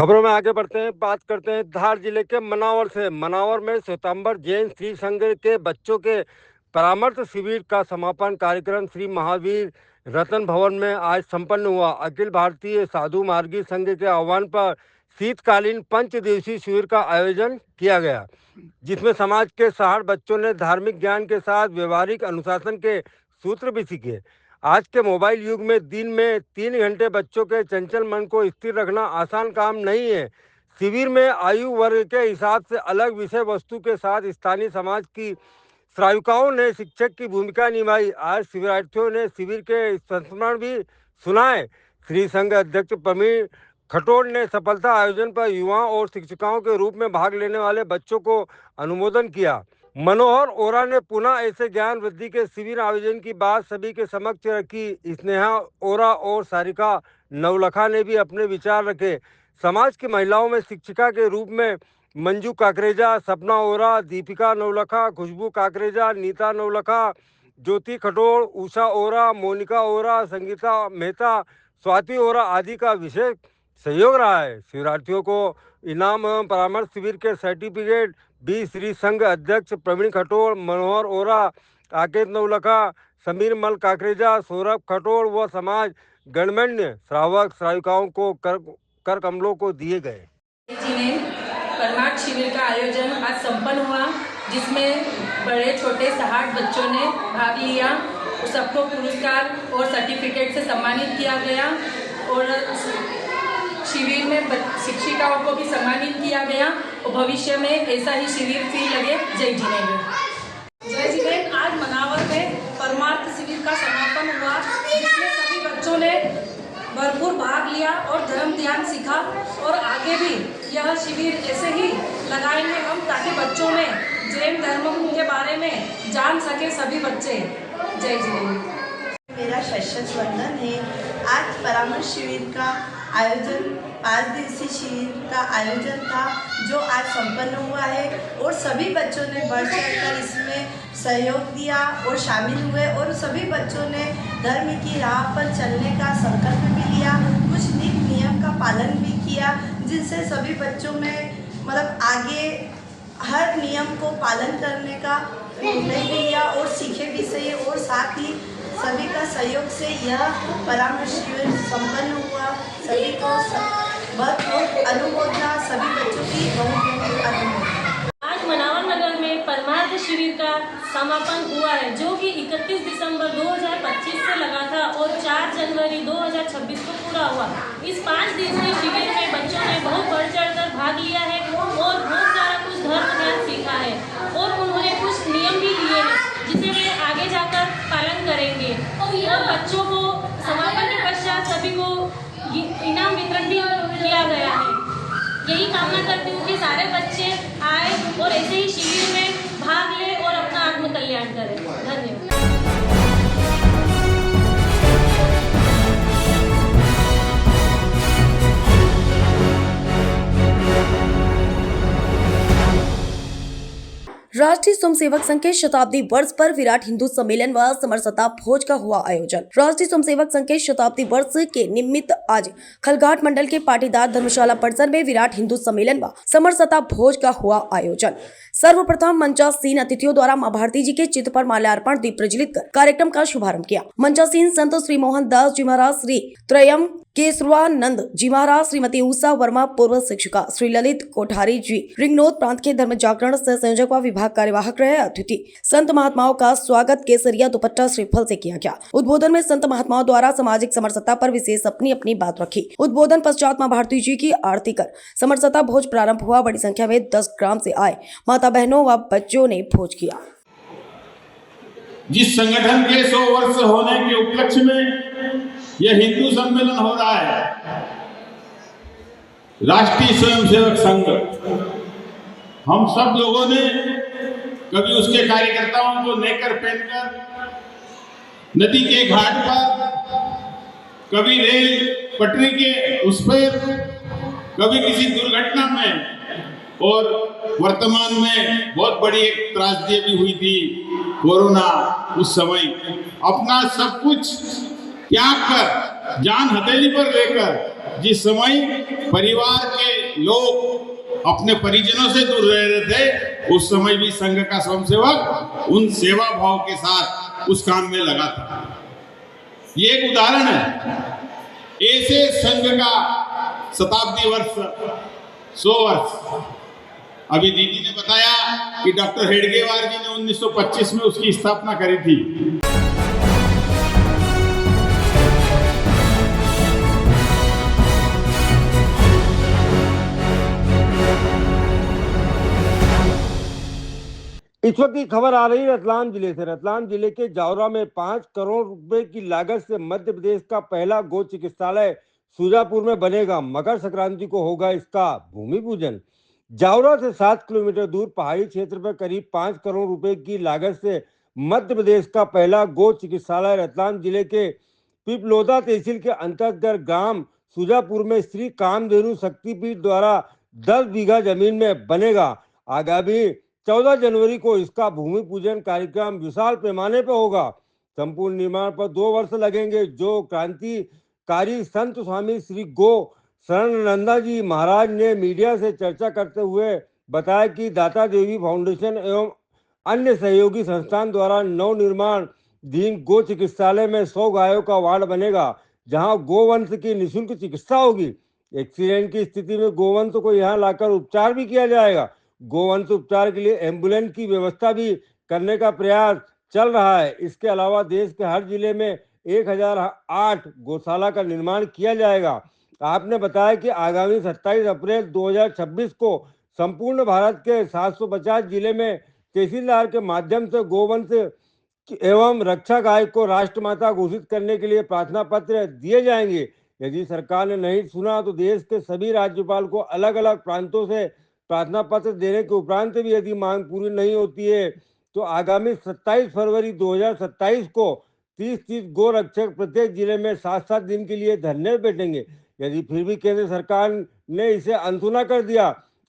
खबरों में आगे बढ़ते हैं, बात करते हैं धार जिले के मनावर से। मनावर में श्वेतांबर जैन श्री संघ के बच्चों के परामर्श शिविर का समापन कार्यक्रम श्री महावीर रतन भवन में आज संपन्न हुआ। अखिल भारतीय साधु मार्गी संघ के आह्वान पर शीतकालीन 5 दिवसीय शिविर का आयोजन किया गया, जिसमें समाज के 60 बच्चों ने धार्मिक ज्ञान के साथ व्यवहारिक अनुशासन के सूत्र भी सीखे। आज के मोबाइल युग में दिन में 3 घंटे बच्चों के चंचल मन को स्थिर रखना आसान काम नहीं है। शिविर में आयु वर्ग के हिसाब से अलग विषय वस्तु के साथ स्थानीय समाज की श्राविकाओं ने शिक्षक की भूमिका निभाई। आज शिविरार्थियों ने शिविर के संस्मरण भी सुनाए। श्री संघ अध्यक्ष प्रवीण खटोड़ ने सफलता आयोजन पर युवाओं और शिक्षिकाओं के रूप में भाग लेने वाले बच्चों को अनुमोदन किया। मनोहर ओरा ने पुनः ऐसे ज्ञान वृद्धि के शिविर आयोजन की बात सभी के समक्ष रखी। स्नेहा ओरा और सारिका नवलखा ने भी अपने विचार रखे। समाज की महिलाओं में शिक्षिका के रूप में मंजू काकरेजा, सपना ओरा, दीपिका नवलखा, खुशबू काकरेजा, नीता नवलखा, ज्योति खटोड़, उषा ओरा, मोनिका ओरा, संगीता मेहता, स्वाति ओरा आदि का विशेष सहयोग रहा है। शिविरार्थियों को इनाम एवं परामर्श शिविर के सर्टिफिकेट भी श्री संघ अध्यक्ष प्रवीण खटोड़, मनोहर ओरा, आकेत नवलखा, समीर मल काकरेजा, सौरभ खटोड़ व समाज गणमान्य श्रावक श्राविकाओं को कर कमलों को दिए गए। परमार्थ शिविर का आयोजन आज संपन्न हुआ, जिसमें बड़े छोटे 60 बच्चों ने भाग लिया। सबको पुरस्कार और सर्टिफिकेट से सम्मानित किया गया और शिविर में शिक्षिकाओं को भी सम्मानित किया गया और भविष्य में ऐसा ही शिविर फिर लगे। जय जिनेन्द्र। जय जिनेन्द्र। आज मनावर में परमार्थ शिविर का समापन हुआ, जिसमें सभी बच्चों ने भरपूर भाग लिया और धर्म ध्यान सीखा और आगे भी यह शिविर ऐसे ही लगाएंगे हम, ताकि बच्चों में जैन धर्म के बारे में जान सके सभी बच्चे। जय जिनेन्द्र। मेरा शैक्षिक वंदन है। आज परामर्श शिविर का आयोजन 5 दिवसीय शिविर का आयोजन था, जो आज संपन्न हुआ है और सभी बच्चों ने बढ़ चढ़कर इसमें सहयोग दिया और शामिल हुए और सभी बच्चों ने धर्म की राह पर चलने का संकल्प भी लिया, कुछ नीति नियम का पालन भी किया, जिनसे सभी बच्चों में मतलब आगे हर नियम को पालन करने का निर्णय भी लिया और सीखे भी सही, और साथ ही सभी का सहयोग से यह परामर्श शिविर संपन्न हुआ। सभी को बहुत बहुत अनुमोदना, सभी बच्चों की बहुत बहुत अनुमोदना। आज मनावर नगर में परमार्थ शिविर का समापन हुआ है, जो कि 31 दिसंबर 2025 से लगा था और 4 जनवरी 2026 को पूरा हुआ। इस 5 दिवसीय शिविर में बच्चों ने बहुत बढ़ चढ़कर भाग लिया है और बहुत सारा कुछ धर्म ज्ञान सीखा है और उन्होंने कुछ नियम भी लिए हैं, जिसे वे आगे जाकर पालन करेंगे। और बच्चों को समापन के पश्चात सभी को इनाम वितरण भी किया गया है। यही कामना करती हूँ कि सारे बच्चे आए और ऐसे ही शिविर में भाग लें और अपना आत्म कल्याण करें। धन्यवाद। राष्ट्रीय स्वयंसेवक संघ के शताब्दी वर्ष पर विराट हिंदू सम्मेलन व समरसता भोज का हुआ आयोजन। राष्ट्रीय स्वयंसेवक संघ के शताब्दी वर्ष के निमित्त आज खलघाट मंडल के पाटीदार धर्मशाला परिसर में विराट हिंदू सम्मेलन व समरसता भोज का हुआ आयोजन। सर्वप्रथम मंचासीन अतिथियों द्वारा मां भारती जी के चित्र पर माल्यार्पण दीप प्रज्वलित कर कार्यक्रम का शुभारंभ किया। मंचासीन संत श्री मोहन दास जी महाराज, श्री त्रयम केशवानंद जी महाराज, श्रीमती उषा वर्मा पूर्व शिक्षिका, श्री ललित कोठारी जी रिंगनोद प्रांत के धर्म जागरण से संयोजक व विभाग कार्यवाहक रहे अतिथि। संत महात्माओं का स्वागत केसरिया दुपट्टा श्रीफल से किया गया। उद्बोधन में संत महात्माओं द्वारा सामाजिक समरसता पर विशेष अपनी अपनी बात रखी। उद्बोधन पश्चात मां भारती जी की आरती कर समरसता भोज प्रारंभ हुआ। बड़ी संख्या में 10 ग्राम से आए माता बहनों व बच्चों ने भोज किया। जिस संगठन के 100 वर्ष होने के उपलक्ष्य में यह हिंदू सम्मेलन हो रहा है, राष्ट्रीय स्वयंसेवक संघ, हम सब लोगों ने कभी उसके कार्यकर्ताओं को नेकर पहनकर नदी के घाट पर, कभी रेल पटरी के उस पर, कभी किसी दुर्घटना में, और वर्तमान में बहुत बड़ी एक त्रासदी भी हुई थी, कोरोना। उस समय अपना सब कुछ त्याग कर, जान हथेली पर लेकर जिस समय परिवार के लोग अपने परिजनों से दूर रह रहे थे, उस समय भी संघ का स्वयंसेवक उन सेवा भाव के साथ उस काम में लगा था। ये एक उदाहरण है। ऐसे संघ का शताब्दी वर्ष 100 वर्ष। अभी दीदी ने बताया कि डॉक्टर हेडगेवार जी ने 1925 में उसकी स्थापना करी थी। इस वक्त की खबर आ रही है रतलाम जिले से। रतलाम जिले के जावरा में 5 करोड़ रुपए की लागत से मध्य प्रदेश का पहला गो चिकित्सालय सुजापुर में बनेगा। मकर संक्रांति को होगा इसका भूमि पूजन। जावरा से 7 किलोमीटर दूर पहाड़ी क्षेत्र पर करीब 5 करोड़ रुपए की लागत से मध्य प्रदेश का पहला गो चिकित्सालय रतलाम जिले के पिपलोदा तहसील के अंतर्गत ग्राम सुजापुर में श्री कामधेनु शक्तिपीठ द्वारा 10 बीघा जमीन में बनेगा। आगामी 14 जनवरी को इसका भूमि पूजन कार्यक्रम विशाल पैमाने पर होगा। संपूर्ण निर्माण पर 2 वर्ष लगेंगे, जो क्रांतिकारी संत स्वामी श्री गो शरणानंद जी महाराज ने मीडिया से चर्चा करते हुए बताया कि दाता देवी फाउंडेशन एवं अन्य सहयोगी संस्थान द्वारा नवनिर्माण धीन गो चिकित्सालय में 100 गायों का वार्ड बनेगा, जहां गोवंश की निःशुल्क चिकित्सा होगी। एक्सीडेंट की स्थिति में गोवंश को यहां लाकर उपचार भी किया जाएगा। गोवंश उपचार के लिए एम्बुलेंस की व्यवस्था भी करने का प्रयास चल रहा है। इसके अलावा देश के हर जिले में 1008 गौशाला का निर्माण किया जाएगा। आपने बताया कि आगामी 27 अप्रैल 2026 को संपूर्ण भारत के 750 जिले में तहसीलदार के माध्यम से गोवंश एवं रक्षा गाय को राष्ट्रमाता घोषित करने के लिए प्रार्थना पत्र दिए जाएंगे। यदि सरकार ने नहीं सुना तो देश के सभी राज्यपाल को अलग अलग प्रांतों से प्रार्थना पत्र देने के उपरांत भी यदि मांग पूरी नहीं होती है तो आगामी 27 फरवरी 2027 को 30-30 गो रक्षक प्रत्येक जिले में 7-7 दिन के लिए धरने बैठेंगे। यदि फिर भी केंद्र सरकार ने इसे अनसुना कर दिया,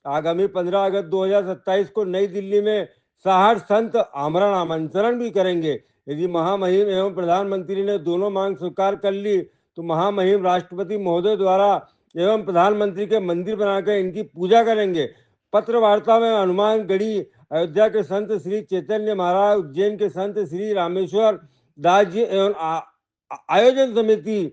आगामी 15 अगस्त 2027 को नई दिल्ली में 60 संत आमरण आमंत्रण भी करेंगे। यदि महामहिम एवं प्रधानमंत्री ने दोनों मांग स्वीकार कर ली तो महामहिम राष्ट्रपति महोदय द्वारा एवं प्रधानमंत्री के मंदिर बनाकर इनकी पूजा करेंगे। पत्र वार्ता में हनुमानगढ़ी अयोध्या के संत श्री चैतन्य महाराज, उज्जैन के संत श्री रामेश्वर दास जी एवं आयोजन समिति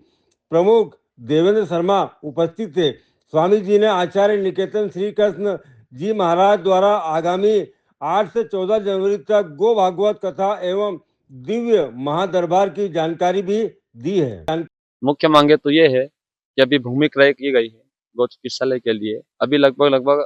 प्रमुख देवेंद्र शर्मा उपस्थित थे। स्वामी जी ने आचार्य निकेतन श्री कृष्ण जी महाराज द्वारा आगामी 8 से 14 जनवरी तक गो भागवत कथा एवं दिव्य महादरबार की जानकारी भी दी है। मुख्य मांगे तो ये है कि अभी भूमि क्रय की गई है गौ चिकित्सालय के लिए। अभी लगभग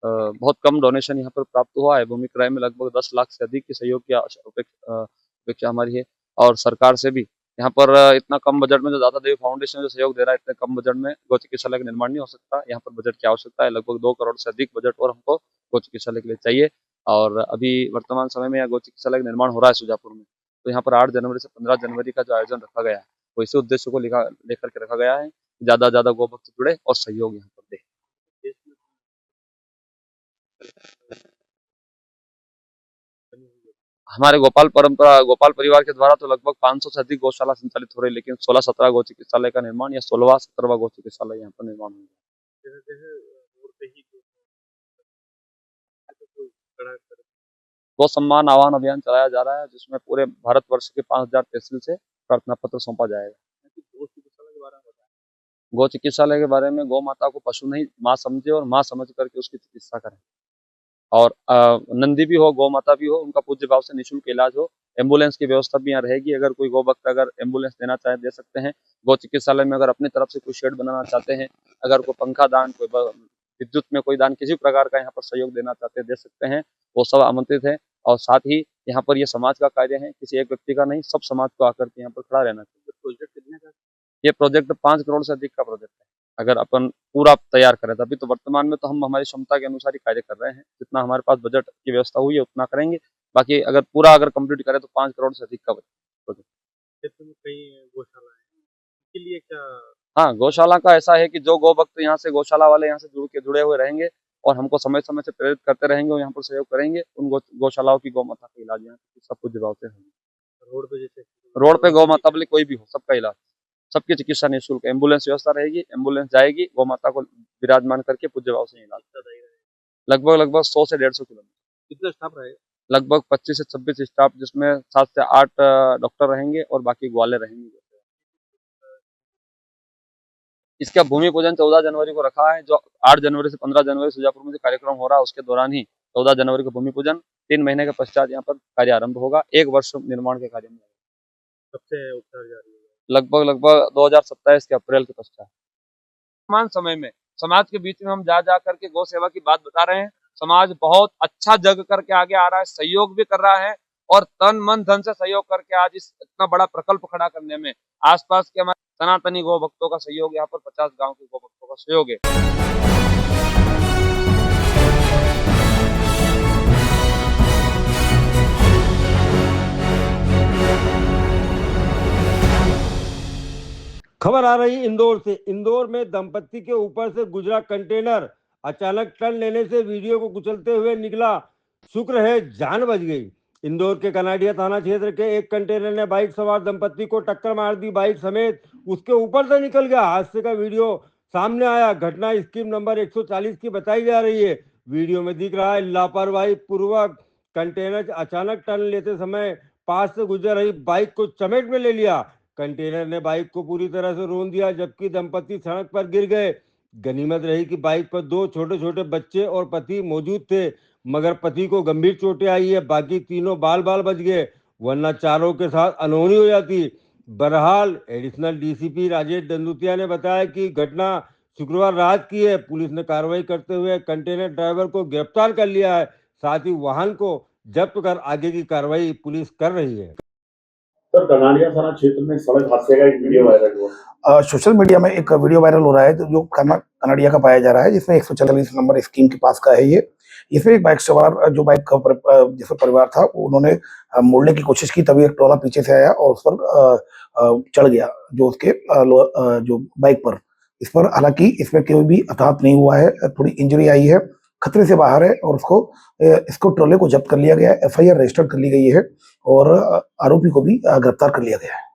बहुत कम डोनेशन यहाँ पर प्राप्त हुआ है। भूमि क्रय में लगभग 10 लाख से अधिक की सहयोग की अपेक्षा हमारी है। और सरकार से भी यहाँ पर इतना कम बजट में जो दाता देवी फाउंडेशन जो सहयोग दे रहा है, इतने कम बजट में गौ चिकित्सालय का निर्माण नहीं हो सकता। यहाँ पर बजट की आवश्यकता है। लगभग 2 करोड़ से अधिक बजट और हमको गौ चिकित्सालय के लिए चाहिए। और अभी वर्तमान समय में यहाँ गौ चिकित्सालय का निर्माण हो रहा है सुजापुर में। तो यहाँ पर 8 जनवरी से 15 जनवरी का जो आयोजन रखा गया है वो इसी उद्देश्य को लेकर के रखा गया है, ज्यादा से ज्यादा गौ भक्त जुड़े और सहयोग यहाँ पर दे। हमारे गोपाल परिवार के द्वारा तो लगभग 500 से अधिक गौशाला संचालित हो रही है, लेकिन 16-17 गौ चिकित्सालय का निर्माण या 16वां-17वां गौ चिकित्सालय यहाँ पर निर्माण होगा। गौ सम्मान आह्वान अभियान चलाया जा रहा है, जिसमें पूरे भारतवर्ष के 5000 तहसील से प्रार्थना पत्र सौंपा जाएगा। गौ चिकित्सालय के बारे में गौ माता को पशु नहीं माँ समझे और माँ समझ करके उसकी चिकित्सा करें। और नंदी भी हो, गौ माता भी हो, उनका पूज्य भाव से निःशुल्क इलाज हो। एम्बुलेंस की व्यवस्था भी यहाँ रहेगी। अगर कोई गौ भक्त अगर एम्बुलेंस देना चाहे दे सकते हैं। गौ चिकित्सालय में अगर अपनी तरफ से कोई शेड बनाना चाहते हैं, अगर कोई पंखा दान, कोई विद्युत में कोई दान, किसी प्रकार का यहाँ पर सहयोग देना चाहते हैं दे सकते हैं। वो सब आमंत्रित है। और साथ ही यहाँ पर ये समाज का कार्य है, किसी एक व्यक्ति का नहीं, सब समाज को आकर के यहाँ पर खड़ा रहना चाहिए। ये प्रोजेक्ट 5 करोड़ से अधिक का प्रोजेक्ट है। अगर अपन पूरा तैयार करें तभी तो वर्तमान में तो हम हमारी क्षमता के अनुसार ही कार्य कर रहे हैं। जितना हमारे पास बजट की व्यवस्था हुई है उतना करेंगे। बाकी अगर पूरा कंप्लीट करें तो 5 करोड़ से अधिक का प्रोजेक्ट। हाँ, गौशाला का ऐसा है कि जो गौ भक्त यहाँ से गौशाला वाले यहाँ से जुड़े हुए रहेंगे और हमको समय समय से प्रेरित करते रहेंगे और यहाँ पर सहयोग करेंगे। उन गौशालाओं की गौ माता का इलाज यहाँ सब कुछ जवाब से होंगे। रोड पे गौ माता बोले कोई भी हो, सबका इलाज। सबकी चिकित्सा निःशुल्क, एम्बुलेंस व्यवस्था रहेगी, एम्बुलेंस जाएगी, गौ माता को विराजमान करके पूज्य भाव से इलाज लगभग 100 से 150 किलोमीटर। कितने स्टाफ रहे? लगभग 25 से 26 स्टाफ, जिसमें 7 से 8 डॉक्टर रहेंगे और बाकी ग्वाले रहेंगे। इसका भूमि पूजन 14 जनवरी को रखा है, जो 8 जनवरी से 15 जनवरी सुजापुर में जो कार्यक्रम हो रहा है उसके दौरान ही 14 जनवरी को भूमि पूजन, 3 महीने के पश्चात यहाँ पर कार्य आरंभ होगा। 1 वर्ष निर्माण के कार्य में कब से उपचार जारी है? लगभग 2027 के अप्रैल के पश्चात। वर्तमान समय में समाज के बीच में हम जा करके गौ सेवा की बात बता रहे हैं। समाज बहुत अच्छा जग करके आगे आ रहा है, सहयोग भी कर रहा है और तन मन धन से सहयोग करके आज इस इतना बड़ा प्रकल्प खड़ा करने में आसपास के हमारे सनातनी गौ भक्तों का सहयोग, यहाँ पर 50 गांव के गौ भक्तों का सहयोग है। खबर आ रही इंदौर से। इंदौर में दंपत्ति के ऊपर से गुजरा कंटेनर अचानक टर्न लेने से वीडियो को कुचलते हुए निकला। शुक्र है जान बच गई। इंदौर के कनाडिया थाना क्षेत्र के एक कंटेनर ने बाइक सवार दंपत्ति को टक्कर मार दी। बाइक समेत उसके ऊपर से निकल गया। हादसे का वीडियो सामने आया। घटना स्कीम नंबर 140 की बताई जा रही है। वीडियो में दिख रहा है लापरवाही पूर्वक कंटेनर अचानक टर्न लेते समय पास से गुजर रही बाइक को चपेट में ले लिया। कंटेनर ने बाइक को पूरी तरह से रोन दिया, जबकि दंपति सड़क पर गिर गए। गनीमत रही कि बाइक पर 2 छोटे छोटे बच्चे और पति मौजूद थे, मगर पति को गंभीर चोटें आई है। बाकी तीनों बाल बच गए, वरना चारों के साथ अनहोनी हो जाती। बहरहाल एडिशनल डीसीपी राजेश दंदुतिया ने बताया कि घटना शुक्रवार रात की है। पुलिस ने कार्रवाई करते हुए कंटेनर ड्राइवर को गिरफ्तार कर लिया है। साथ ही वाहन को जब्त कर आगे की कार्रवाई पुलिस कर रही है। सर, कनाडिया थाना क्षेत्र में सड़क हादसे का एक वीडियो वायरल हुआ। सोशल मीडिया में एक वीडियो वायरल हो रहा है जो कनाडिया का पाया जा रहा है, जिसमें 140 नंबर स्कीम के पास का है ये। इसमें एक बाइक सवार जो बाइक का जिसका परिवार था, उन्होंने मोड़ने की कोशिश की, तभी एक ट्रोला पीछे से आया और उस पर चढ़ गया जो उसके जो बाइक पर। इस पर हालांकि इसमें कोई भी हताहत नहीं हुआ है, थोड़ी इंजरी आई है, खतरे से बाहर है और इसको ट्रोले को जब्त कर लिया गया है। एफआईआर रजिस्टर कर ली गई है और आरोपी को भी गिरफ्तार कर लिया गया है।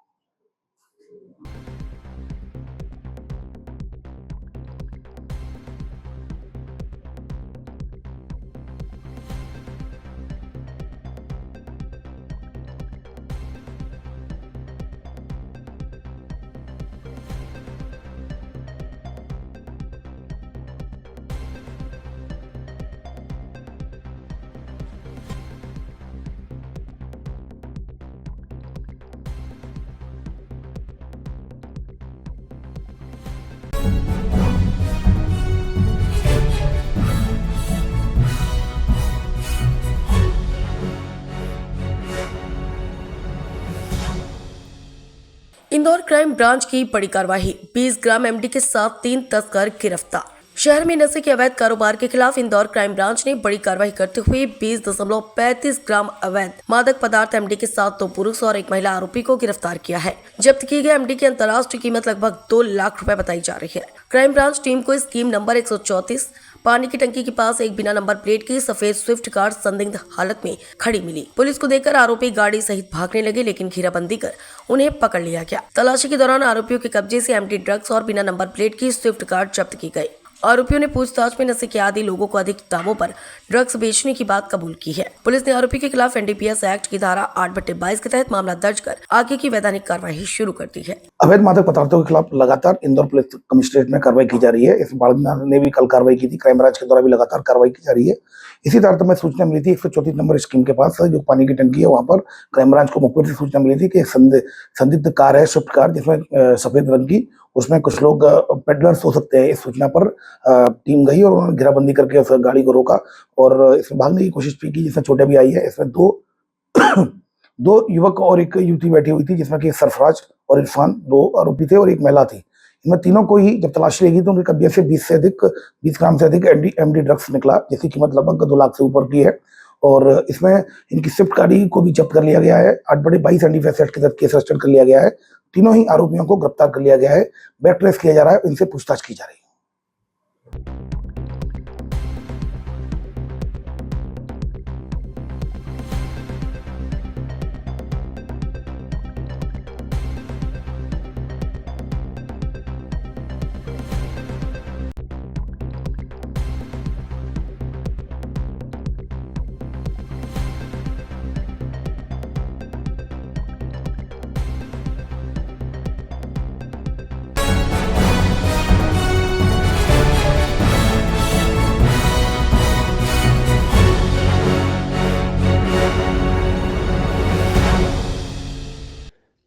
इंदौर क्राइम ब्रांच की बड़ी कार्रवाई। 20 ग्राम एमडी के साथ 3 तस्कर गिरफ्तार। शहर में नशे के अवैध कारोबार के खिलाफ इंदौर क्राइम ब्रांच ने बड़ी कार्रवाई करते हुए 20.35 ग्राम अवैध मादक पदार्थ एमडी के साथ 2 पुरुष और 1 महिला आरोपी को गिरफ्तार किया है। जब्त की गई एमडी की अंतर्राष्ट्रीय कीमत लगभग 2 लाख रुपए बताई जा रही है। क्राइम ब्रांच टीम को स्कीम नंबर 134 पानी की टंकी के पास एक बिना नंबर प्लेट की सफेद स्विफ्ट कार संदिग्ध हालत में खड़ी मिली। पुलिस को देखकर आरोपी गाड़ी सहित भागने लगे, लेकिन घेराबंदी कर उन्हें पकड़ लिया गया। तलाशी के दौरान आरोपियों के कब्जे से एमडी ड्रग्स और बिना नंबर प्लेट की स्विफ्ट कार जब्त की गई। आरोपियों ने पूछताछ में नशे के आदी लोगों को अधिक दामों पर ड्रग्स बेचने की बात कबूल की है। पुलिस ने आरोपी के खिलाफ एनडीपीएस एक्ट की धारा 8/22 के तहत मामला दर्ज कर आगे की वैधानिक कार्रवाई शुरू कर दी है। अवैध मादक पदार्थों के खिलाफ लगातार इंदौर पुलिस कमिश्नरेट में कार्रवाई की जा रही है। इस बार ने भी कल कार्रवाई की थी। क्राइम ब्रांच के द्वारा भी लगातार कार्रवाई की जा रही है। इसी तरह में सूचना मिली थी 134 नंबर स्कीम के पास जो पानी की टंकी है, वहां पर क्राइम ब्रांच को मुखबिर से सूचना मिली थी कि संदिग्ध कार है, स्विफ्ट कार, जिसमें सफेद रंग की, उसमें कुछ लोग पेडलर्स हो सकते हैं। इस सूचना पर टीम गई और उन्होंने घेराबंदी करके उस गाड़ी को रोका और इसमें भागने की कोशिश भी की, जिसमें चोटें भी आई है। इसमें दो युवक और एक युवती बैठी हुई थी, जिसमें कि सरफराज और इरफान 2 आरोपी थे और एक महिला थी। इनमें तीनों को ही जब तलाशी लेगी तो उनके कब्जे से 20 ग्राम से अधिक एमडी ड्रग्स निकला, जिसकी कीमत लगभग 2 लाख से ऊपर की है। और इसमें इनकी स्विफ्ट गाड़ी को भी जब्त कर लिया गया है। 8/22 एनडीपीएस एक्ट के तहत केस रजिस्टर कर लिया गया है। तीनों ही आरोपियों को गिरफ्तार कर लिया गया है। बैक ट्रेस किया जा रहा है, इनसे पूछताछ की जा रही है।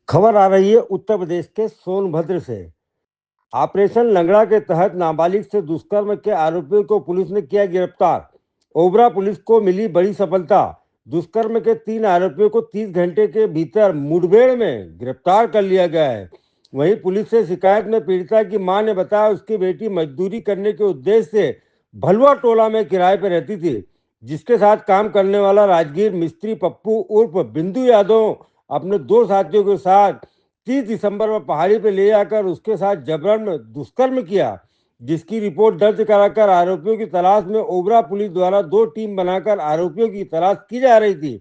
खबर आ रही है उत्तर प्रदेश के सोनभद्र से। ऑपरेशन लंगड़ा के तहत नाबालिग से दुष्कर्म के आरोपियों को पुलिस ने किया गिरफ्तार। ओबरा पुलिस को मिली बड़ी सफलता। दुष्कर्म के 3 आरोपियों को 30 घंटे के भीतर मुठभेड़ में गिरफ्तार कर लिया गया है। वहीं पुलिस से शिकायत में पीड़िता की मां ने बताया उसकी बेटी मजदूरी करने के उद्देश्य से भलुआ टोला में किराए पर रहती थी, जिसके साथ काम करने वाला राजगीर मिस्त्री पप्पू उर्फ बिंदु यादव अपने 2 साथियों के साथ 30 दिसंबर में पहाड़ी पर ले जाकर उसके साथ जबरन दुष्कर्म किया, जिसकी रिपोर्ट दर्ज कराकर आरोपियों की तलाश में ओबरा पुलिस द्वारा 2 टीम बनाकर आरोपियों की तलाश की जा रही थी।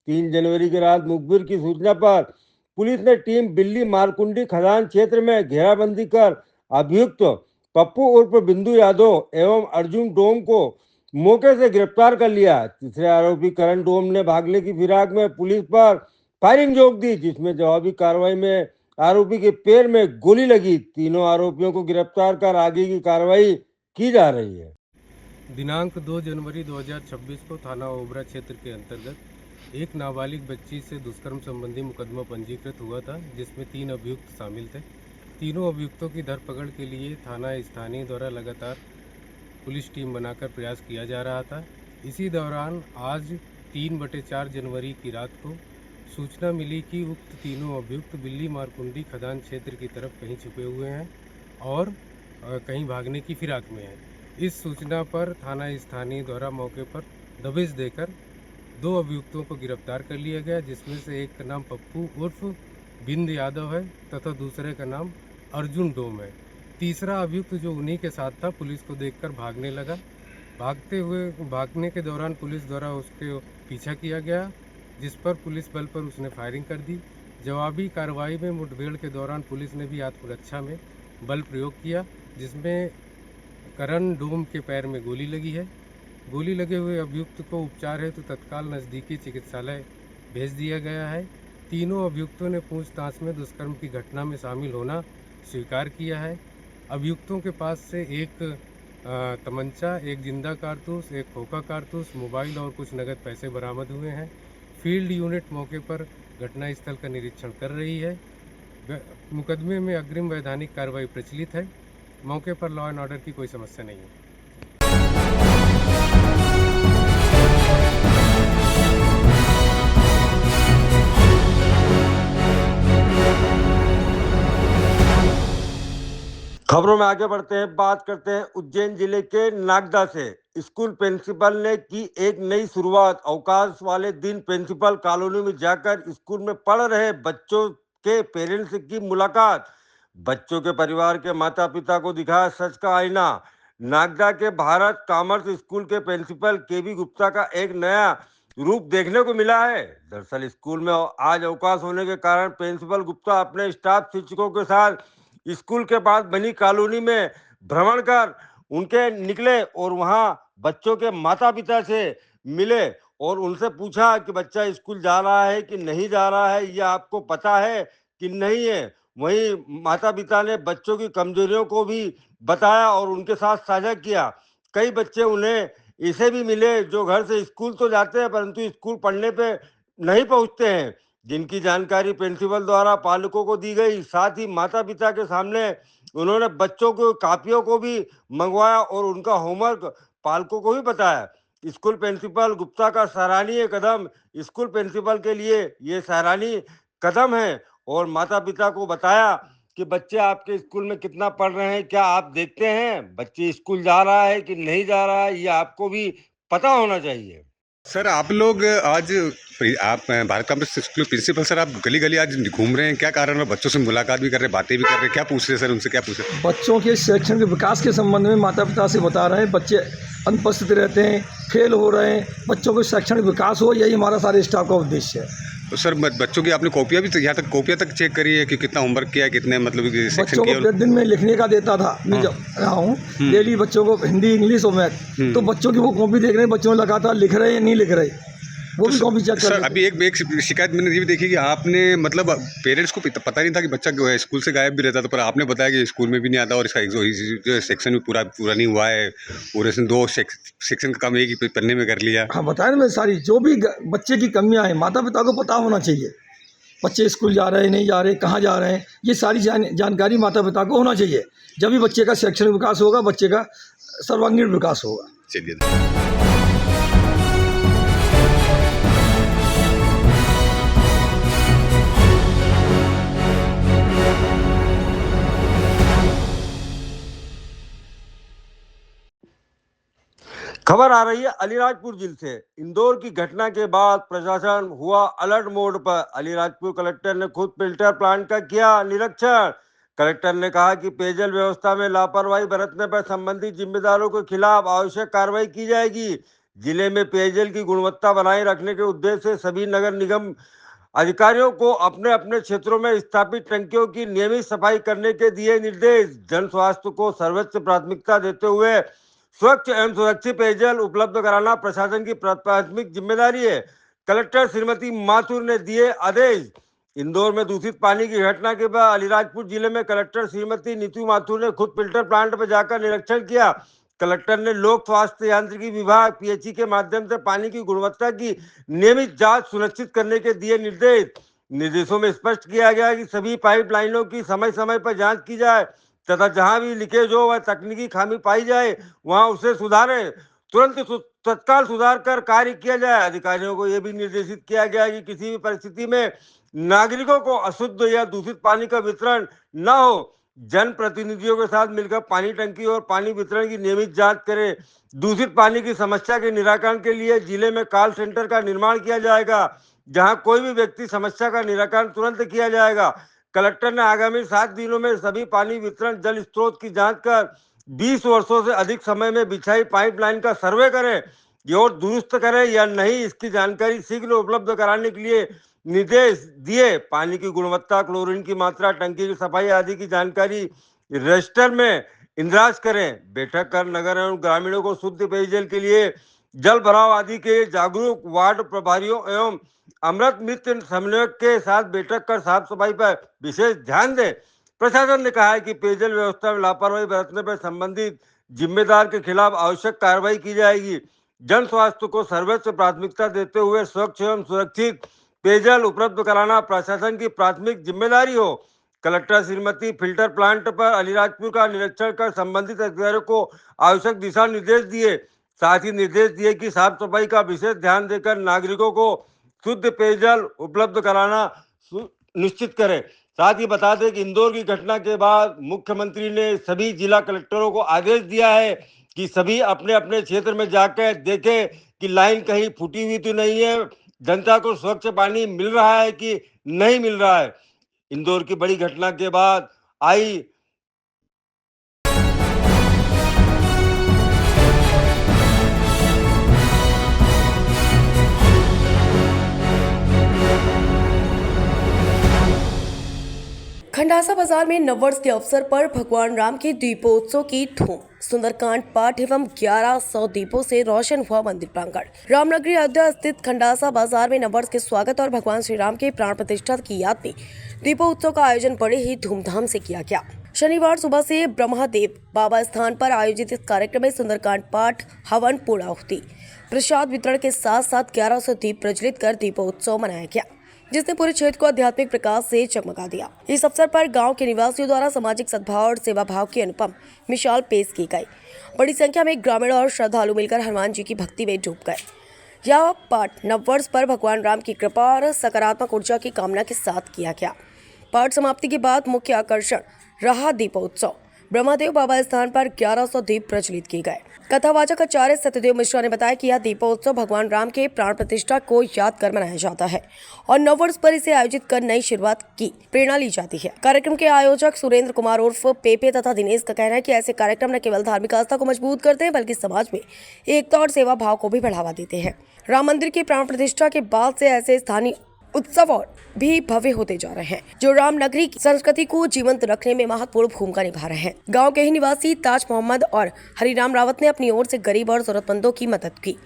3 जनवरी की रात मुखबिर की सूचना पर पुलिस ने टीम बिल्ली मारकुंडी खदान क्षेत्र में घेराबंदी कर अभियुक्त पप्पू उर्फ बिंदु यादव एवं अर्जुन डोम को मौके से गिरफ्तार कर लिया। तीसरे आरोपी करण डोम ने भागने की फिराक में पुलिस पर फायरिंग जोक दी, जिसमें जवाबी कार्रवाई में आरोपी के पैर में गोली लगी। तीनों आरोपियों को गिरफ्तार कर आगे की कार्रवाई की जा रही है। दिनांक 2 जनवरी 2026 को थाना ओबरा क्षेत्र के अंतर्गत एक नाबालिग बच्ची से दुष्कर्म संबंधी मुकदमा पंजीकृत हुआ था, जिसमें 3 अभियुक्त शामिल थे। तीनों अभियुक्तों की धरपकड़ के लिए थाना स्थानीय द्वारा लगातार पुलिस टीम बनाकर प्रयास किया जा रहा था। इसी दौरान आज 3/4 जनवरी की रात को सूचना मिली कि उक्त तीनों अभियुक्त बिल्ली मारकुंडी खदान क्षेत्र की तरफ कहीं छुपे हुए हैं और कहीं भागने की फिराक में हैं। इस सूचना पर थाना स्थानीय द्वारा मौके पर दबिश देकर 2 अभियुक्तों को गिरफ्तार कर लिया गया, जिसमें से एक का नाम पप्पू उर्फ बिंद यादव है तथा दूसरे का नाम अर्जुन डोम है। तीसरा अभियुक्त जो उन्हीं के साथ था, पुलिस को देखकर भागने लगा। भागने के दौरान पुलिस द्वारा उसके पीछा किया गया, जिस पर पुलिस बल पर उसने फायरिंग कर दी। जवाबी कार्रवाई में मुठभेड़ के दौरान पुलिस ने भी आत्मरक्षा में बल प्रयोग किया, जिसमें करण डोम के पैर में गोली लगी है। गोली लगे हुए अभियुक्त को उपचार हेतु तत्काल नज़दीकी चिकित्सालय भेज दिया गया है। तीनों अभियुक्तों ने पूछताछ में दुष्कर्म की घटना में शामिल होना स्वीकार किया है। अभियुक्तों के पास से एक तमंचा, एक जिंदा कारतूस, एक खोखा कारतूस, मोबाइल और कुछ नगद पैसे बरामद हुए हैं। फील्ड यूनिट मौके पर घटनास्थल का निरीक्षण कर रही है। मुकदमे में अग्रिम वैधानिक कार्रवाई प्रचलित है। मौके पर लॉ एंड ऑर्डर की कोई समस्या नहीं है। खबरों में आगे बढ़ते हैं, बात करते हैं उज्जैन जिले के नागदा से। स्कूल प्रिंसिपल ने की एक नई शुरुआत। अवकाश वाले दिन प्रिंसिपल कॉलोनी में जाकर स्कूल में पढ़ रहे बच्चों के पेरेंट्स की मुलाकात। बच्चों के परिवार के माता पिता को दिखाया सच का आईना। नागदा के भारत कॉमर्स स्कूल के प्रिंसिपल केबी गुप्ता का एक नया रूप देखने को मिला है। दरअसल स्कूल में आज अवकाश होने के कारण प्रिंसिपल गुप्ता अपने स्टाफ शिक्षकों के साथ स्कूल के पास बनी कॉलोनी में भ्रमण कर उनके निकले और वहां बच्चों के माता पिता से मिले और उनसे पूछा कि बच्चा स्कूल जा रहा है कि नहीं जा रहा है, यह आपको पता है कि नहीं है। वहीं माता पिता ने बच्चों की कमजोरियों को भी बताया और उनके साथ साझा किया। कई बच्चे उन्हें ऐसे भी मिले जो घर से स्कूल तो जाते हैं परंतु स्कूल पढ़ने पे नहीं पहुंचते हैं, जिनकी जानकारी प्रिंसिपल द्वारा पालकों को दी गई। साथ ही माता पिता के सामने उन्होंने बच्चों को कापियों को भी मंगवाया और उनका होमवर्क पालकों को भी बताया। स्कूल प्रिंसिपल गुप्ता का सराहनीय कदम स्कूल प्रिंसिपल के लिए ये सराहनीय कदम है और माता पिता को बताया कि बच्चे आपके स्कूल में कितना पढ़ रहे हैं, क्या आप देखते हैं बच्चे स्कूल जा रहा है कि नहीं जा रहा है, ये आपको भी पता होना चाहिए। सर आप लोग आज आप Bharat commerce school principal sir, आप गली गली आज घूम रहे हैं, क्या कारण है? बच्चों से मुलाकात भी कर रहे हैं, बातें भी कर रहे हैं, क्या पूछ रहे हैं सर? उनसे क्या पूछ रहे हैं? बच्चों के शैक्षणिक विकास के संबंध में माता पिता से बता रहे हैं। बच्चे अनुपस्थित रहते हैं, फेल हो रहे हैं, बच्चों को शैक्षणिक विकास हो, यही हमारा सारे स्टाफ का उद्देश्य है। तो सर बच्चों की आपने कॉपियाँ भी यहाँ तक कॉपियाँ तक चेक करी है कि कितना होमवर्क किया है, कितने मतलब बच्चों को दिन में लिखने का देता था। मैं जब रहा हूँ डेली बच्चों को हिंदी, इंग्लिश और मैथ, तो बच्चों की वो कॉपी देख रहे हैं, बच्चों लगातार लिख रहे हैं या नहीं लिख रहे, वो भी कॉपी चेक कर सर अभी एक शिकायत मैंने ये भी देखी कि आपने मतलब पेरेंट्स को पता नहीं था कि बच्चा स्कूल से गायब भी रहता था, पर आपने बताया कि स्कूल में भी नहीं आता और इसका जो सेक्शन भी पूरा नहीं हुआ है, पूरे से 2 सेक्शन का काम एक ही पन्ने में कर लिया। हाँ बताया ना मैं, सारी जो भी बच्चे की कमियां हैं माता पिता को पता होना चाहिए। बच्चे स्कूल जा रहे हैं नहीं जा रहे, कहाँ जा रहे हैं, ये सारी जानकारी माता पिता को होना चाहिए। जब भी बच्चे का शैक्षणिक विकास होगा, बच्चे का सर्वांगीण विकास होगा। चलिए। खबर आ रही है अलीराजपुर जिले से। इंदौर की घटना के बाद प्रशासन हुआ अलर्ट मोड पर। अलीराजपुर कलेक्टर ने खुद फिल्टर प्लांट का किया निरीक्षण। कलेक्टर ने कहा कि पेयजल व्यवस्था में लापरवाही बरतने पर संबंधित जिम्मेदारों के खिलाफ आवश्यक कार्रवाई की जाएगी। जिले में पेयजल की गुणवत्ता बनाए रखने के उद्देश्य से सभी नगर निगम अधिकारियों को अपने अपने क्षेत्रों में स्थापित टंकियों की नियमित सफाई करने के दिए निर्देश। जन स्वास्थ्य को सर्वोच्च प्राथमिकता देते हुए स्वच्छ एवं सुरक्षित पेयजल उपलब्ध कराना प्रशासन की प्राथमिक जिम्मेदारी है। कलेक्टर श्रीमती माथुर ने दिए आदेश। इंदौर में दूषित पानी की घटना के बाद अलीराजपुर जिले में कलेक्टर श्रीमती नीतू माथुर ने खुद फिल्टर प्लांट पर जाकर निरीक्षण किया। कलेक्टर ने लोक स्वास्थ्य यांत्रिकी विभाग पीएचई के माध्यम से पानी की गुणवत्ता की नियमित जांच सुनिश्चित करने के दिए निर्देश। निर्देशों में स्पष्ट किया गया कि सभी पाइपलाइनों की समय समय पर जांच की जाए तथा जहां भी लीकेज हो व तकनीकी खामी पाई जाए वहां उसे सुधारे, तुरंत तत्काल सुधार कर कार्य किया जाए। अधिकारियों को यह भी निर्देशित किया गया कि किसी भी परिस्थिति में नागरिकों को अशुद्ध या दूषित पानी का वितरण न हो। जन प्रतिनिधियों के साथ मिलकर पानी टंकी और पानी वितरण की नियमित जांच करें। दूषित पानी की समस्या के निराकरण के लिए जिले में कॉल सेंटर का निर्माण किया जाएगा, जहां कोई भी व्यक्ति समस्या का निराकरण तुरंत किया जाएगा। कलेक्टर ने आगामी 7 दिनों में सभी पानी वितरण जल स्रोत की जांच कर 20 वर्षों से अधिक समय में बिछाई पाइपलाइन का सर्वे करें और दुरुस्त करें या नहीं, इसकी जानकारी शीघ्र उपलब्ध कराने के लिए निर्देश दिए। पानी की गुणवत्ता, क्लोरीन की मात्रा, टंकी की सफाई आदि की जानकारी रजिस्टर में इंद्राज करें। बैठक कर नगर एवं ग्रामीणों को शुद्ध पेयजल के लिए जल भराव आदि के जागरूक वार्ड प्रभारियों एवं अमृत मित्र समन्वयक के साथ बैठक कर साफ सफाई पर विशेष ध्यान दें। प्रशासन ने कहा है कि पेयजल व्यवस्था में लापरवाही बरतने पर संबंधित जिम्मेदार के खिलाफ आवश्यक कार्रवाई की जाएगी। जन स्वास्थ्य को सर्वोच्च प्राथमिकता देते हुए स्वच्छ एवं सुरक्षित पेयजल उपलब्ध कराना प्रशासन की प्राथमिक जिम्मेदारी हो। कलेक्टर श्रीमती फिल्टर प्लांट पर अलीराजपुर का निरीक्षण कर संबंधित अधिकारियों को आवश्यक दिशा निर्देश दिए। साथ ही निर्देश दिए कि साफ सफाई का विशेष ध्यान देकर नागरिकों को शुद्ध पेयजल उपलब्ध कराना निश्चित करें। साथ ही बता दें कि इंदौर की घटना के बाद मुख्यमंत्री ने सभी जिला कलेक्टरों को आदेश दिया है कि सभी अपने अपने क्षेत्र में जाकर देखें कि लाइन कहीं फूटी हुई तो नहीं है, जनता को स्वच्छ पानी मिल रहा है कि नहीं मिल रहा है। इंदौर की बड़ी घटना के बाद आई खंडासा बाजार में नववर्ष के अवसर पर भगवान राम के दीपोत्सव की धूम। सुंदरकांड पाठ एवं 1100 दीपों से रोशन हुआ मंदिर प्रांगण। रामनगरी अयोध्या स्थित खंडासा बाजार में नववर्ष के स्वागत और भगवान श्री राम के प्राण प्रतिष्ठा की याद में दीपोत्सव का आयोजन बड़े ही धूमधाम से किया गया। शनिवार सुबह से ब्रह्मदेव बाबा स्थान पर आयोजित इस कार्यक्रम में सुंदरकांड पाठ, हवन, पूर्णाहुति, प्रसाद वितरण के साथ साथ 1100 दीप प्रज्वलित कर दीपोत्सव मनाया गया, जिसने पूरे क्षेत्र को आध्यात्मिक प्रकाश से चमका दिया। इस अवसर पर गांव के निवासियों द्वारा सामाजिक सद्भाव और सेवा भाव की अनुपम मिसाल पेश की गई। बड़ी संख्या में ग्रामीण और श्रद्धालु मिलकर हनुमान जी की भक्ति में डूब गए। यह पाठ नववर्ष पर भगवान राम की कृपा और सकारात्मक ऊर्जा की कामना के साथ किया गया। पाठ समाप्ति के बाद मुख्य आकर्षण रहा दीपोत्सव। ब्रह्मदेव बाबा स्थान पर 1100 दीप प्रज्वलित किए गए। कथावाचक आचार्य सत्यदेव मिश्रा ने बताया कि यह दीपोत्सव भगवान राम के प्राण प्रतिष्ठा को याद कर मनाया जाता है और नववर्ष पर इसे आयोजित कर नई शुरुआत की प्रेरणा ली जाती है। कार्यक्रम के आयोजक सुरेंद्र कुमार उर्फ पेपे तथा दिनेश का कहना है कि ऐसे कार्यक्रम न केवल धार्मिक आस्था को मजबूत करते हैं बल्कि समाज में एकता और सेवा भाव को भी बढ़ावा देते हैं। राम मंदिर की प्राण प्रतिष्ठा के बाद से ऐसे स्थानीय उत्सव और भी भव्य होते जा रहे हैं, जो रामनगरी की संस्कृति को जीवंत रखने में महत्वपूर्ण भूमिका निभा रहे हैं। गांव के ही निवासी ताज मोहम्मद और हरिराम रावत ने अपनी ओर से गरीब और जरूरतमंदों की मदद की।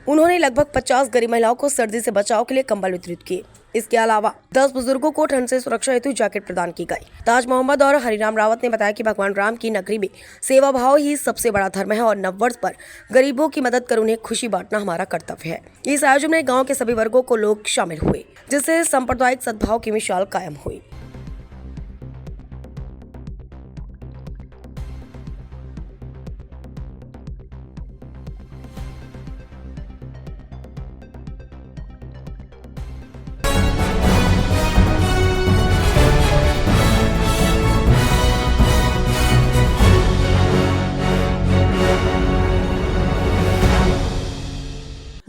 उन्होंने लगभग 50 गरीब महिलाओं को सर्दी से बचाव के लिए कंबल वितरित किए। इसके अलावा 10 बुजुर्गों को ठंड से सुरक्षा हेतु जैकेट प्रदान की गई। ताज मोहम्मद और हरिराम रावत ने बताया कि भगवान राम की नगरी में सेवा भाव ही सबसे बड़ा धर्म है और नववर्ष पर गरीबों की मदद कर उन्हें खुशी बांटना हमारा कर्तव्य है। इस आयोजन में गाँव के सभी वर्गों को लोग शामिल हुए, जिससे सांप्रदायिक सद्भाव की मिसाल कायम हुई।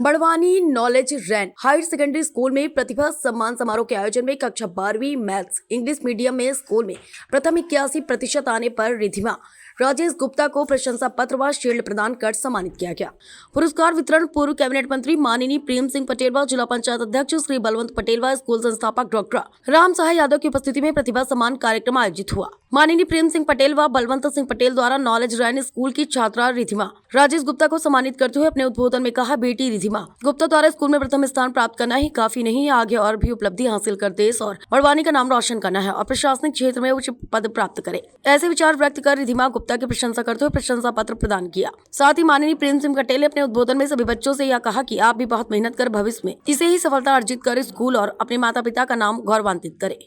बड़वानी नॉलेज रैन हायर सेकेंडरी स्कूल में प्रतिभा सम्मान समारोह के आयोजन में कक्षा 12वीं मैथ्स इंग्लिश मीडियम में स्कूल में प्रथम 81% आने पर रिधिमा राजेश गुप्ता को प्रशंसा पत्र व शील्ड प्रदान कर सम्मानित किया गया। पुरस्कार वितरण पूर्व कैबिनेट मंत्री माननीय प्रेम सिंह पटेल व जिला पंचायत अध्यक्ष श्री बलवंत पटेल व स्कूल संस्थापक डॉक्टर राम सहाय यादव की उपस्थिति में प्रतिभा सम्मान कार्यक्रम आयोजित हुआ। माननीय प्रेम सिंह पटेल व बलवंत सिंह पटेल द्वारा नॉलेज रैन स्कूल की छात्रा रिधिमा राजेश गुप्ता को सम्मानित करते हुए अपने उद्बोधन में कहा, बेटी रिधिमा गुप्ता द्वारा स्कूल में प्रथम स्थान प्राप्त करना ही काफी नहीं, आगे और भी उपलब्धि हासिल कर देश और बड़वानी का नाम रोशन करना है और प्रशासनिक क्षेत्र में उच्च पद प्राप्त करे। ऐसे विचार व्यक्त कर रिधिमा गुप्ता की प्रशंसा करते हुए प्रशंसा पत्र प्रदान किया। साथ ही माननीय प्रेम सिंह पटेल ने अपने उद्बोधन में सभी बच्चों से यह कहा कि आप भी बहुत मेहनत कर भविष्य में इसे ही सफलता अर्जित कर स्कूल और अपने माता पिता का नाम गौरवान्वित करे।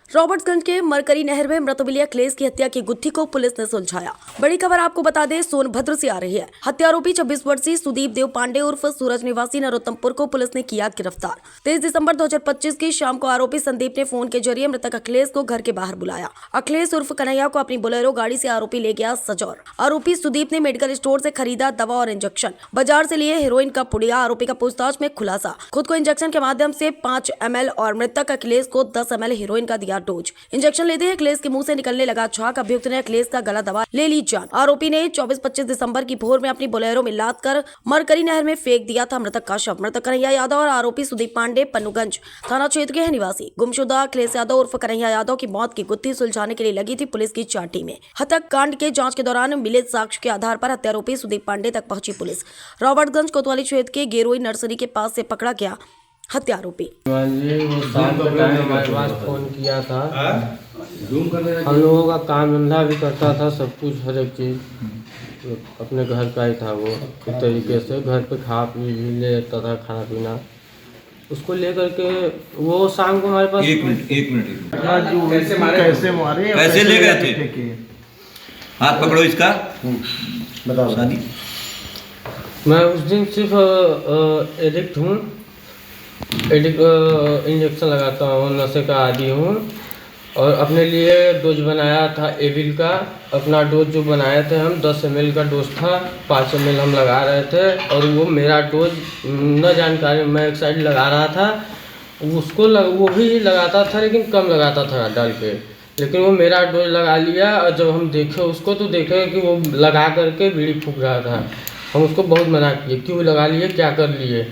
रॉबर्ट्सगंज के मरकरी नहर में मृतबिलिया अखिलेश की हत्या की गुत्थी को पुलिस ने सुलझाया। बड़ी खबर आपको बता दें, सोनभद्र से आ रही है। हत्या आरोपी 26 वर्षीय सुदीप देव पांडे उर्फ सूरज निवासी नरोत्तमपुर को पुलिस ने किया गिरफ्तार। 23 दिसंबर 2025 की शाम को आरोपी संदीप ने फोन के जरिए मृतक अखिलेश को घर के बाहर बुलाया। अखिलेश उर्फ कन्हैया को अपनी बोलेरो गाड़ी से आरोपी ले गया सजौर। आरोपी सुदीप ने मेडिकल स्टोर से खरीदा दवा और इंजेक्शन, बाजार से लिए हेरोइन का पुड़िया। आरोपी का पूछताछ में खुलासा, खुद को इंजेक्शन के माध्यम से 5 ml और मृतक अखिलेश को 10 ml हेरोइन का दिया डोज। इंजेक्शन लेते ही अखिलेश के मुंह से निकलने लगा झाग। अभियुक्त ने अखिलेश का गला दबा ले ली जान। आरोपी ने 24-25 दिसंबर की भोर में अपनी बोलेरो में लाद कर मरकरी नहर में फेंक दिया था मृतक का शव। मृतक कन्हैया यादव और आरोपी सुदीप पांडे पन्नूगंज थाना क्षेत्र के हैं निवासी। गुमशुदा अखिलेश यादव उर्फ कन्हैया यादव की मौत की गुत्थी सुलझाने के लिए लगी थी पुलिस की चार टीमें। हत्याकांड कांड के जांच के दौरान मिले साक्ष्य के आधार पर हत्यारोपी सुदीप पांडे तक पहुंची पुलिस। रॉबर्ट्सगंज कोतवाली क्षेत्र के गेरोई नर्सरी के पास से पकड़ा गया हत्या आरोपी। हमारे पास फोन किया था, हम लोगों का काम धंधा भी करता था, सब कुछ हर एक चीज़ अपने घर का ही था। वो एक तरीके से घर पे खा पी लेता था, खाना पीना उसको लेकर के। वो शाम को हमारे पास एक मिनट कैसे ले गए थे? हाथ पकड़ो इसका, बताओ। शादी मैं उस दिन सिर्फ एडिक्ट हूँ, इंजेक्शन लगाता हूँ, नशे का आदी हूँ और अपने लिए डोज बनाया था एविल का। अपना डोज जो बनाए थे हम 10 ml का डोज था, 5 ml हम लगा रहे थे और वो मेरा डोज न जानकारी मैं एक साइड लगा रहा था, उसको वो भी लगाता था लेकिन कम लगाता था डाल के, लेकिन वो मेरा डोज लगा लिया। और जब हम देखे उसको तो देखे कि वो लगा करके बीड़ी फूंक रहा था। हम उसको बहुत मना किए, क्यों लगा लिए, क्या कर लिए।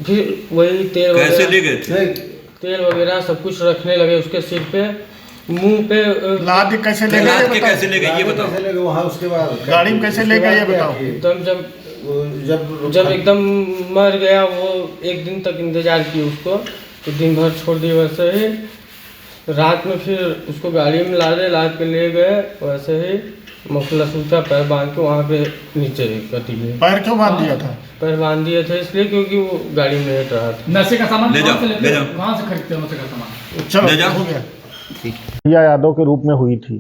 फिर वही तेल कैसे ले गए थे? तेल वगैरह सब कुछ रखने लगे उसके सिर पे, मुंह पे। लाद कैसे ले गए, कैसे ले गए ये बताओ। वहाँ उसके बाद गाड़ी में कैसे ले गए ये बताओ। एकदम जब जब एकदम मर गया वो, एक दिन तक इंतजार किए उसको, तो दिन भर छोड़ दिए। वैसे ही रात में फिर उसको गाड़ी में ला के ले गए, वैसे ही मुखलसूता पैर बांध के वहाँ पे नीचे कटी गई। पैर क्यों बांध दिया था? पैर बांध दिए थे इसलिए क्योंकि वो गाड़ी में लेट रहा था। नशे का सामान ले जाओ। कहाँ से खरीदते हो नशे का सामान? चलो हो गया। यादों के रूप में हुई थी।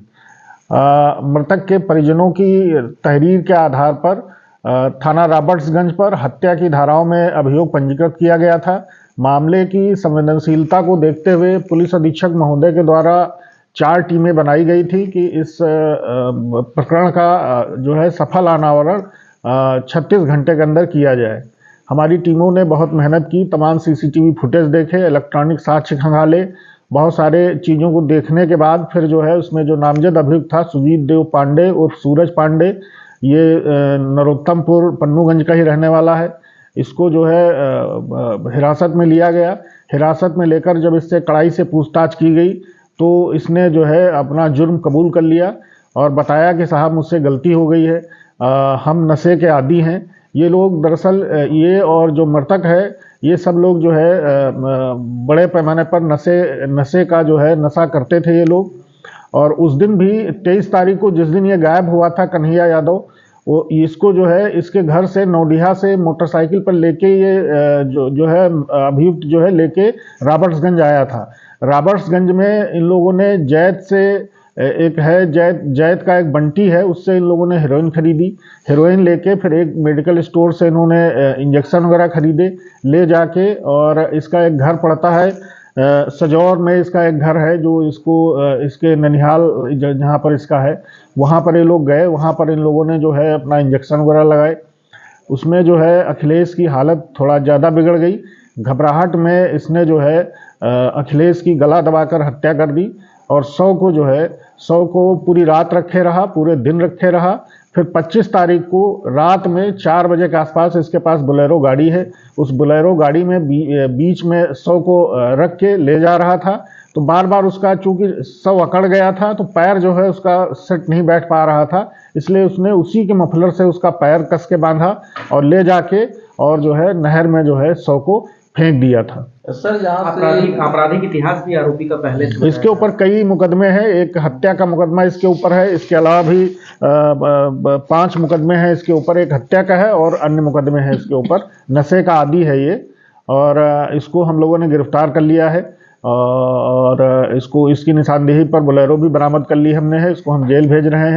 मृतक के परिजनों की तहरीर के आधार पर थाना रॉबर्ट्सगंज पर हत्या की धाराओं में अभियोग पंजीकृत किया गया था। मामले की संवेदनशीलता को देखते हुए पुलिस अधीक्षक महोदय के द्वारा 4 टीमें बनाई गई थी कि इस प्रकरण का जो है सफल अनावरण 36 घंटे के अंदर किया जाए। हमारी टीमों ने बहुत मेहनत की, तमाम सीसीटीवी फुटेज देखे, इलेक्ट्रॉनिक साक्ष्य खंगाले। बहुत सारे चीज़ों को देखने के बाद फिर जो है उसमें जो नामजद अभियुक्त था सुजीत देव पांडे और सूरज पांडे, ये नरोत्तमपुर पन्नूगंज का ही रहने वाला है। इसको जो है हिरासत में लिया गया। हिरासत में लेकर जब इससे कड़ाई से पूछताछ की गई तो इसने जो है अपना जुर्म कबूल कर लिया और बताया कि साहब मुझसे गलती हो गई है, हम नशे के आदी हैं। ये लोग दरअसल ये और जो मृतक है ये सब लोग जो है बड़े पैमाने पर नशे का जो है नशा करते थे ये लोग। और उस दिन भी 23 तारीख को जिस दिन ये गायब हुआ था कन्हैया यादव, वो इसको जो है इसके घर से नौडिहा से मोटरसाइकिल पर लेके ये जो है अभियुक्त जो है लेके रॉबर्ट्सगंज आया था। रॉबर्ट्सगंज में इन लोगों ने जैद से एक है जैद का एक बंटी है, उससे इन लोगों ने हेरोइन खरीदी। हेरोइन लेके फिर एक मेडिकल स्टोर से इन्होंने इंजेक्शन वगैरह खरीदे, ले जाके और इसका एक घर पड़ता है सजौर में, इसका एक घर है जो इसको इसके ननिहाल जहाँ पर इसका है वहाँ पर ये लोग गए। वहाँ पर इन लोगों ने जो है अपना इंजेक्शन वगैरह लगाए। उसमें जो है अखिलेश की हालत थोड़ा ज़्यादा बिगड़ गई। घबराहट में इसने जो है अखिलेश की गला दबाकर हत्या कर दी और शव को पूरी रात रखे रहा, पूरे दिन रखे रहा। फिर 25 तारीख को रात में 4 बजे के आसपास इसके पास बोलेरो गाड़ी है, उस बोलेरो गाड़ी में बीच में शव को रख के ले जा रहा था। तो बार बार उसका चूंकि शव अकड़ गया था तो पैर जो है उसका सेट नहीं बैठ पा रहा था, इसलिए उसने उसी के मफलर से उसका पैर कस के बांधा और ले जाके और जो है नहर में जो है शव को फेंक दिया था। सर आपराधिक इतिहास भी आरोपी का पहले इसके ऊपर कई मुकदमे हैं। एक हत्या का मुकदमा इसके ऊपर है, इसके अलावा भी 5 मुकदमे हैं इसके ऊपर। एक हत्या का है और अन्य मुकदमे हैं इसके ऊपर। नशे का आदी है ये और इसको हम लोगों ने गिरफ्तार कर लिया है और इसकी निशानदेही पर बोलेरो भी बरामद कर ली हमने है। इसको हम जेल भेज रहे हैं।